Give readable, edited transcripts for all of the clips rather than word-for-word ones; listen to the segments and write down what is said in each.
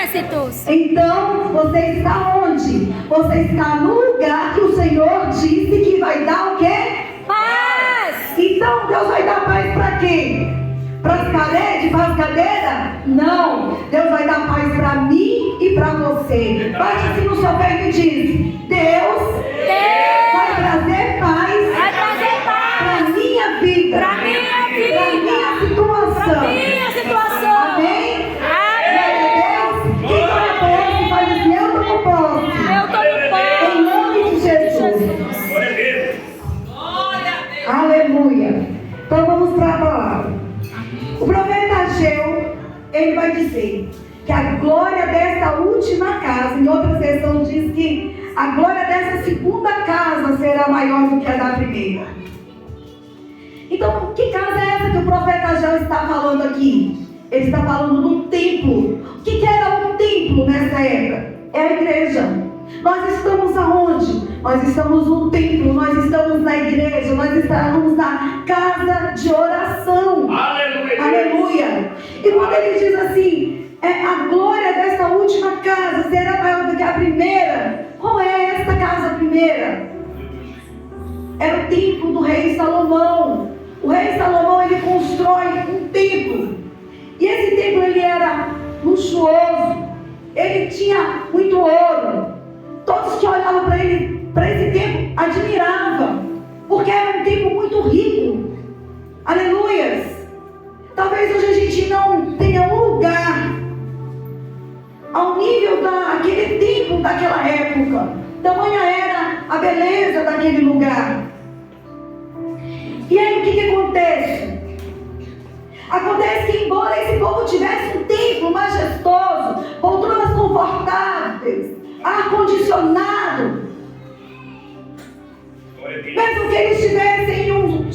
exércitos. Então, você está onde? Você está no lugar que o Senhor disse que vai dar o quê? Paz. Então, Deus vai dar paz para quem? Para as paredes, para as cadeiras? Não. Deus vai dar paz para mim e para você. Bate assim no seu peito e diz: Deus vai trazer paz para minha vida. Para minha vida. Para minha situação. Para minha situação. Amém? Amém. Quem conhece, faz assim: eu estou no posse. Eu estou no pão. Em nome de Jesus. Aleluia. Então vamos para a palavra. O profeta Ageu, ele vai dizer que a glória desta última casa, em outra versão diz que a glória dessa segunda casa será maior do que a da primeira. Então, que casa é essa que o profeta Ageu está falando aqui? Ele está falando do templo. O que era um templo nessa época? É a igreja. Nós estamos aonde? Nós estamos no templo, nós estamos na igreja, nós estamos na casa de oração. Aleluia. Aleluia. E quando ele diz assim, a glória desta última casa será maior do que a primeira. Qual é esta casa primeira? Era o templo do rei Salomão. O rei Salomão, ele constrói um templo. E esse templo, ele era luxuoso. Ele tinha muito ouro. Todos que olhavam para ele, para esse templo, admiravam. Porque era um templo muito rico. Aleluias. Talvez hoje a gente não tenha um lugar ao nível daquele templo daquela época. Tamanha era a beleza daquele lugar. E aí o que acontece? Acontece que embora esse povo tivesse um templo majestoso, poltronas confortáveis, ar-condicionado, mesmo que eles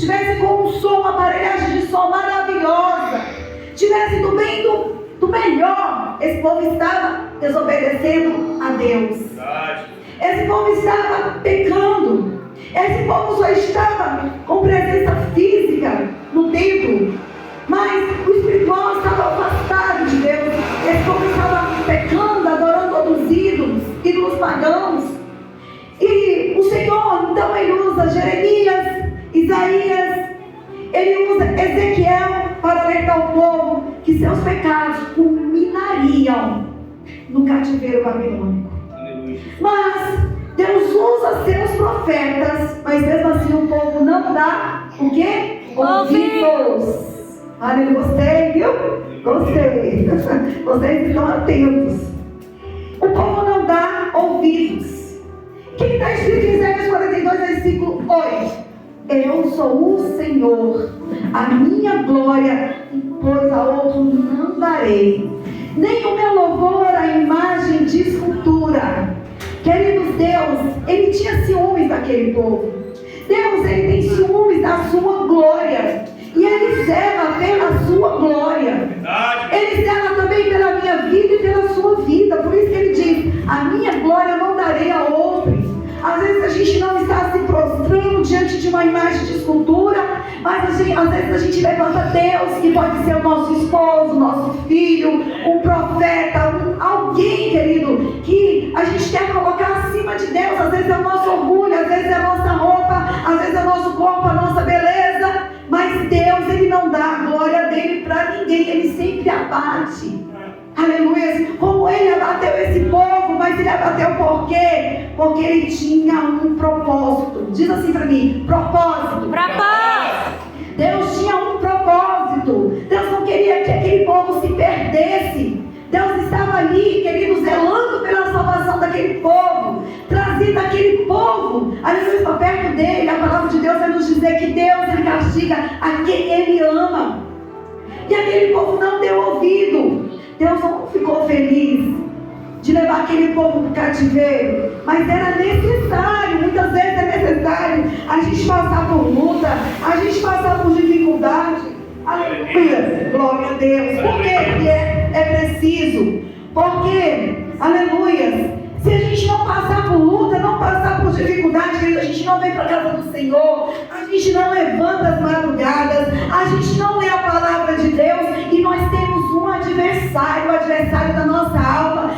tivessem com um som, uma aparelhagem de som maravilhosa, tivessem do melhor, esse povo estava desobedecendo a Deus. Esse povo estava pecando. Esse povo só estava com presença física no templo, mas o espiritual estava afastado de Deus. Esse povo estava pecando, adorando outros ídolos pagãos. E o Senhor, então, ele usa Jeremias, Isaías, ele usa Ezequiel para alertar o povo que seus pecados culminariam no cativeiro babilônico. Mas Deus usa seus profetas, mas mesmo assim o povo não dá o quê? Ouvidos. Aleluia, gostei, viu? Gostei. Vocês estão atentos. O povo não dá ouvidos. O que está escrito em Isaías 42, versículo 8? Eu sou o Senhor, a minha glória, pois a outro não darei, nem o meu louvor à imagem de escultura. Queridos, Deus, ele tinha ciúmes daquele povo. Deus, ele tem ciúmes da sua glória. E ele zela pela sua glória. Ele zela também pela minha vida e pela sua vida. Por isso que ele diz, a minha glória eu não darei a outros. Às vezes a gente não está se prostrando diante de uma imagem de escultura, mas às vezes a gente levanta Deus, que pode ser o nosso esposo, nosso filho, um profeta, alguém, querido, que a gente quer colocar acima de Deus. Às vezes é o nosso orgulho, às vezes é a nossa roupa, às vezes é o nosso corpo, a nossa beleza. Mas Deus, ele não dá a glória dele para ninguém, ele sempre abate. Aleluia. Como ele abateu esse povo, mas ele abateu por quê? Porque ele tinha um propósito. Diz assim para mim: propósito. Deus tinha um propósito. Deus não queria que aquele povo se perdesse. Deus estava ali, querido, zelando pela salvação daquele povo, trazendo aquele povo, aleluia, para perto dele. A palavra de Deus vai nos dizer que Deus, ele castiga a quem ele ama. E aquele povo não deu ouvido. Deus não ficou feliz de levar aquele povo para o cativeiro, mas era necessário, muitas vezes é necessário a gente passar por luta, a gente passar por dificuldade. Aleluia, glória a Deus. Por que é preciso? Porque, aleluia, se a gente não passar por luta, não passar por dificuldade, a gente não vem para a casa do Senhor, a gente não levanta as madrugadas, a gente não lê a palavra de Deus, e nós temos um adversário, o adversário da nossa alma,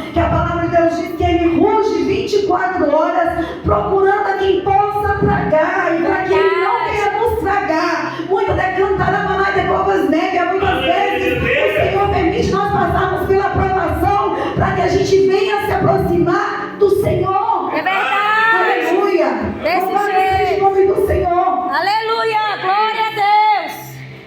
24 horas, procurando a quem possa tragar, e para que ele não venha nos tragar. Muito decantará, maná de povas nega. Muitas vezes o Senhor permite nós passarmos pela provação, para que a gente venha se aproximar do Senhor. É verdade. Aleluia. Desse Louvado seja jeito. o nome do Senhor. Aleluia. Glória a Deus.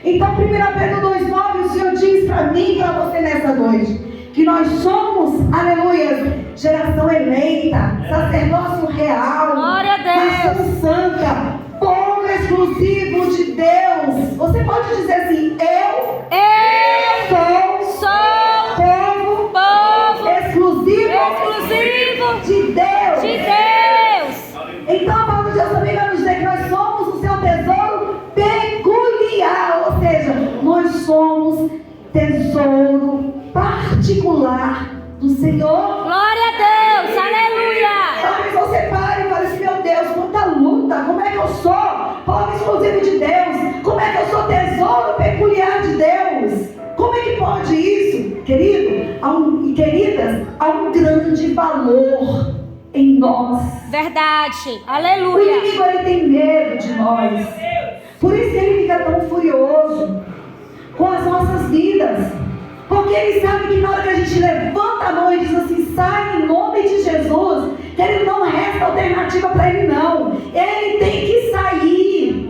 Então, 1 Pedro 2,9, o Senhor diz para mim e para você nessa noite, que nós somos, aleluia, geração eleita, sacerdócio real, Glória a Deus. nação santa, povo exclusivo de Deus. Você pode dizer assim: eu sou povo exclusivo de Deus. De Deus. Então a palavra de Deus também vai nos dizer que nós somos o seu tesouro peculiar, ou seja, nós somos tesouro particular do Senhor. Glória a Deus. Aleluia. Talvez você pare e fale assim: meu Deus, quanta luta, como é que eu sou povo exclusivo de Deus? Como é que eu sou tesouro peculiar de Deus? Como é que pode isso? Querido e queridas, há um grande valor em nós. Verdade. O Aleluia. inimigo, ele tem medo de nós. Por isso que ele fica tão furioso com as nossas vidas. Porque ele sabe que na hora que a gente levanta a mão e diz assim: sai em nome de Jesus, que ele não resta alternativa para ele não. Ele tem que sair.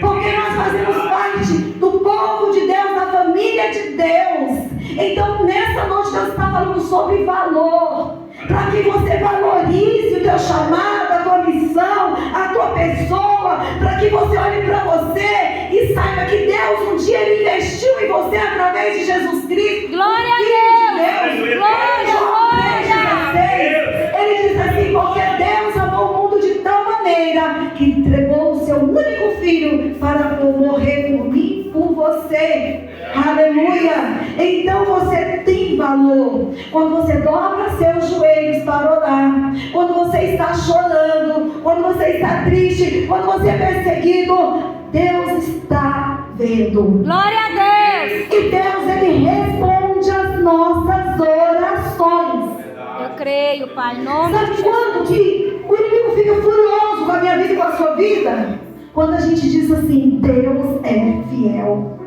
Porque nós fazemos parte do povo de Deus, da família de Deus. Então nessa noite Deus está falando sobre valor, para que você valorize o teu chamado, a tua missão, a tua pessoa, para que você olhe para você e saiba que Deus um dia ele investiu em você através de Jesus Cristo. Glória a Filho de Deus. Deus. Glória. Ele diz assim: porque Deus amou o mundo de tal maneira que entregou o seu único filho para morrer por mim, por você. Aleluia. Então você tem valor quando você dobra seus joelhos para orar, quando você está chorando, quando você está triste, quando você é perseguido. Deus está vendo. Glória a Deus. E Deus, ele responde às nossas orações. Eu creio, Pai, em nome de Sabe Jesus. quando que o inimigo fica furioso com a minha vida e com a sua vida? Quando a gente diz assim: Deus é fiel.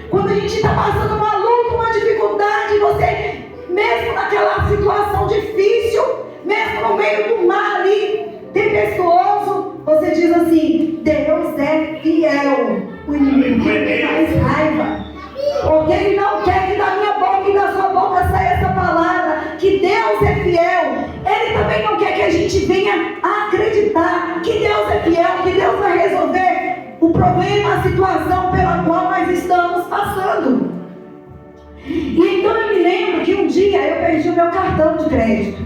Quando a gente está passando uma luta, uma dificuldade, você, mesmo naquela situação difícil, mesmo no meio do mar ali, tempestuoso, você diz assim: Deus é fiel. O inimigo tem mais raiva, porque ele não quer que da minha boca e da sua boca saia essa palavra, que Deus é fiel. Ele também não quer que a gente venha acreditar que Deus é fiel, que Deus vai resolver o problema, a situação pela qual nós estamos passando. E então eu me lembro que um dia eu perdi o meu cartão de crédito.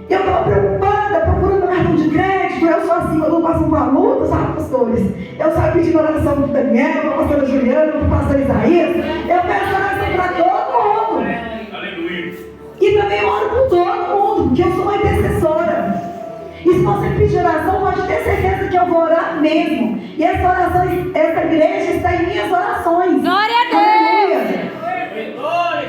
Eu estava preocupada, procurando meu cartão de crédito. Eu sou assim, quando eu passo uma luta, sabe, pastores? Eu saio pedindo oração para o Daniel, para a pastora Juliana, para o pastor Isaías. Eu peço oração para todo mundo. Aleluia. E também eu oro por todo mundo, porque eu sou uma intercessora. E se você pedir oração, pode ter certeza que eu vou orar mesmo. E essa oração, essa igreja está em minhas orações. Glória a Deus. Aleluia.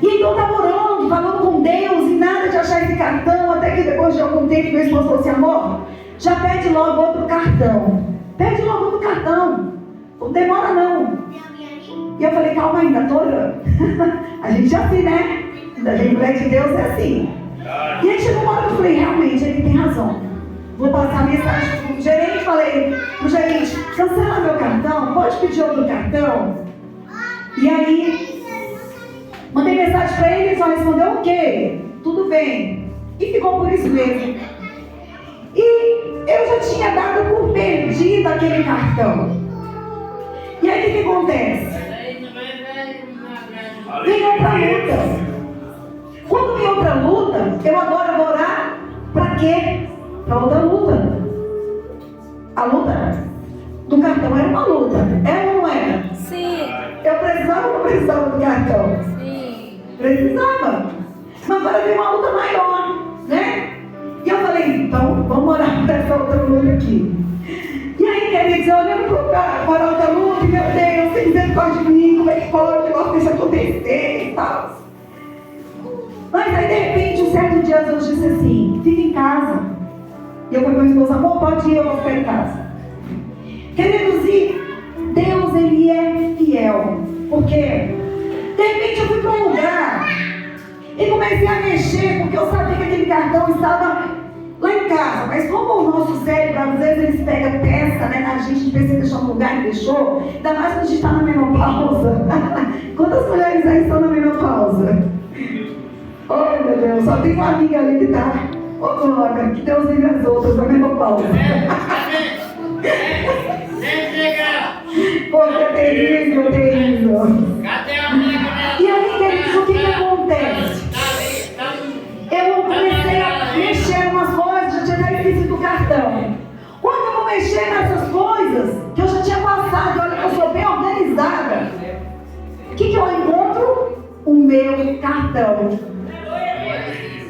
E então eu estava orando, falando com Deus, e nada de achar esse cartão, até que depois de algum tempo meu esposo falou assim: amor, já pede logo outro cartão. Pede logo outro cartão. Não demora não. E eu falei: calma ainda, estou orando. A gente é assim, né? A gente, mulher de Deus, é assim. E aí chegou uma hora que eu falei: realmente, ele tem razão. Vou passar a mensagem pro gerente. Falei pro gerente: cancela meu cartão, pode pedir outro cartão? E aí mandei mensagem para ele, ele só respondeu: ok, tudo bem. E ficou por isso mesmo. E eu já tinha dado por perdido aquele cartão. E aí o que acontece? Vem outra luta. Quando vem outra luta, eu agora vou orar para quê? Para outra luta. A luta do cartão era uma luta. Era ou não era? Sim. Eu precisava ou não precisava do cartão? Sim. Precisava. Mas agora veio uma luta maior, né? E eu falei: então vamos orar para essa outra luta aqui. E aí, queridos, eu olhando para a outra luta, meu Deus, tem misericórdia de mim, como é que pode o negócio desse acontecer e tal. Mas aí, de repente, um certo dia dias eu disse assim, fica em casa. E eu falei com a minha esposa, amor, pode ir, eu vou ficar em casa. Queridos, e Deus, Ele é fiel. Porque, de repente eu fui para um lugar e comecei a mexer, porque eu sabia que aquele cartão estava lá em casa. Mas como o nosso cérebro, às vezes, eles pegam peça, né, na gente pensa em deixar um lugar e deixou, ainda mais quando a gente está na menopausa. Quantas mulheres aí estão na menopausa? Oh, meu Deus, só tem uma amiga ali que está. Ô, glória, que Deus livre as outras da menopausa. Porque é terrível, terrível. E aí, queridos, o que acontece? Eu comecei a mexer em umas coisas, já tinha esquecido o cartão. Quando eu vou mexer nessas coisas, que eu já tinha passado, olha que eu sou bem organizada, o que eu encontro? O meu cartão.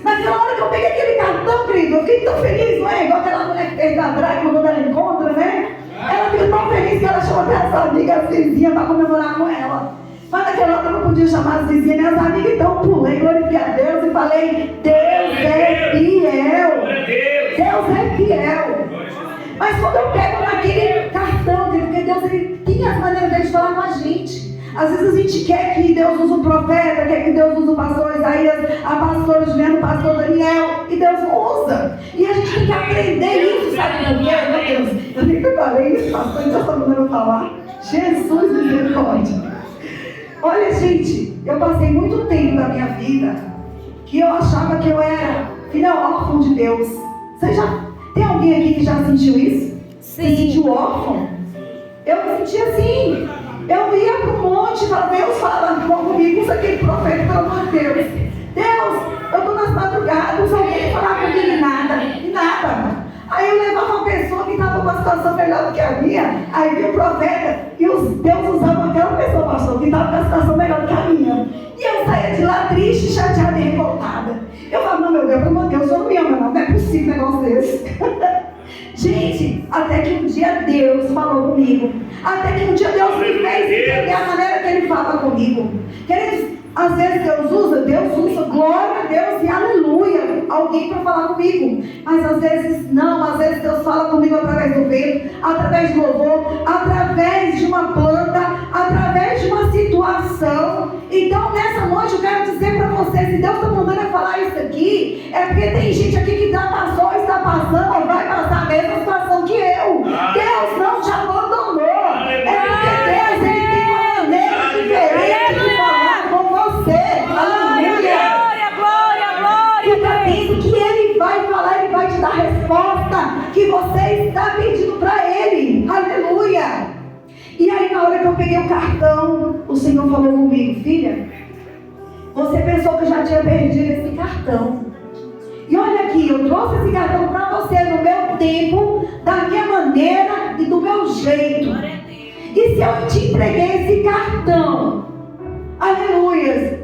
Naquela hora que eu peguei aquele cartão, querido, eu fiquei tão feliz, não é? Igual aquela mulher que fez a Dragma quando ela encontra, né? Ela ficou tão feliz que ela chamou até as amigas, as vizinhas, para comemorar com ela. Mas naquela hora eu não podia chamar as vizinhas, nem as amigas, então eu pulei, glorifiquei a Deus e falei, Deus é fiel. Deus é fiel. Mas quando eu pego naquele cartão, porque Deus ele tem as maneiras dele de falar com a gente. Às vezes a gente quer que Deus use um profeta, quer que Deus use o pastor Isaías, a pastora Juliana, o pastor Daniel, e Deus não usa. E a gente tem que aprender isso, sabe por quê? Meu Deus, eu nem preparei isso, pastor, então estou mandando falar. Jesus misericórdia. Olha, gente, eu passei muito tempo da minha vida que eu achava que eu era filha órfã de Deus. Você já tem alguém aqui que já sentiu isso? Sim. Você sentiu órfão? Eu me sentia assim. Eu ia para o monte e falava, Deus fala comigo, usa aquele profeta, pelo amor de Deus. Deus, eu estou nas madrugadas, alguém falar comigo e nada. Aí eu levava uma pessoa que estava com uma situação melhor do que a minha, aí vi o profeta, e Deus usava aquela pessoa, pastor, que estava com uma situação melhor do que a minha. E eu saía de lá triste, chateada e revoltada. Eu falava, não, meu Deus, pelo amor de Deus, eu não me ama, não é possível um negócio desse. Gente, até que um dia Deus falou comigo. Até que um dia Deus me fez entender a maneira que Ele fala comigo. Queridos, às vezes Deus usa, glória a Deus e aleluia, alguém para falar comigo. Mas às vezes não, às vezes Deus fala comigo através do vento, através do louvor, através de uma planta, através de uma situação. Então nessa noite eu quero dizer para você, se Deus está mandando eu falar isso aqui, é porque tem gente aqui que já passou, está passando ou vai passar a mesma situação que eu. Deus não te abandonou. É porque Deus ele tem uma maneira diferente de falar com você. Glória. Fica atento que Ele vai falar, Ele vai te dar a resposta que você está pedindo para Ele. Aleluia. E aí na hora que eu peguei o cartão, o Senhor falou comigo, filha, você pensou que eu já tinha perdido esse cartão. E olha aqui, eu trouxe esse cartão para você no meu tempo, da minha maneira e do meu jeito. E se eu te entreguei esse cartão, aleluia,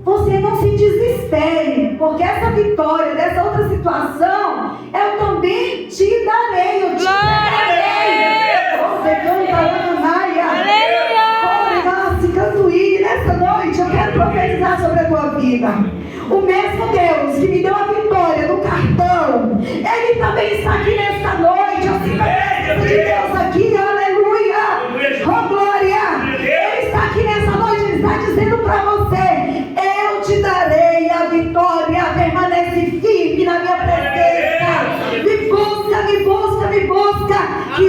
você não se desespere, porque essa vitória dessa outra situação, eu também te darei, eu te entregarei. Você canta, Maia. Aleluia. Cantuí, nessa noite eu quero profetizar sobre a tua vida. O mesmo Deus que me deu a vitória no cartão, Ele também está aqui nesta noite. Eu sinto a presença de Deus aqui, aleluia. Oh glória. Ele está aqui nessa noite, Ele está dizendo para você, eu te darei a vitória, permanece firme na minha presença. Me busca, que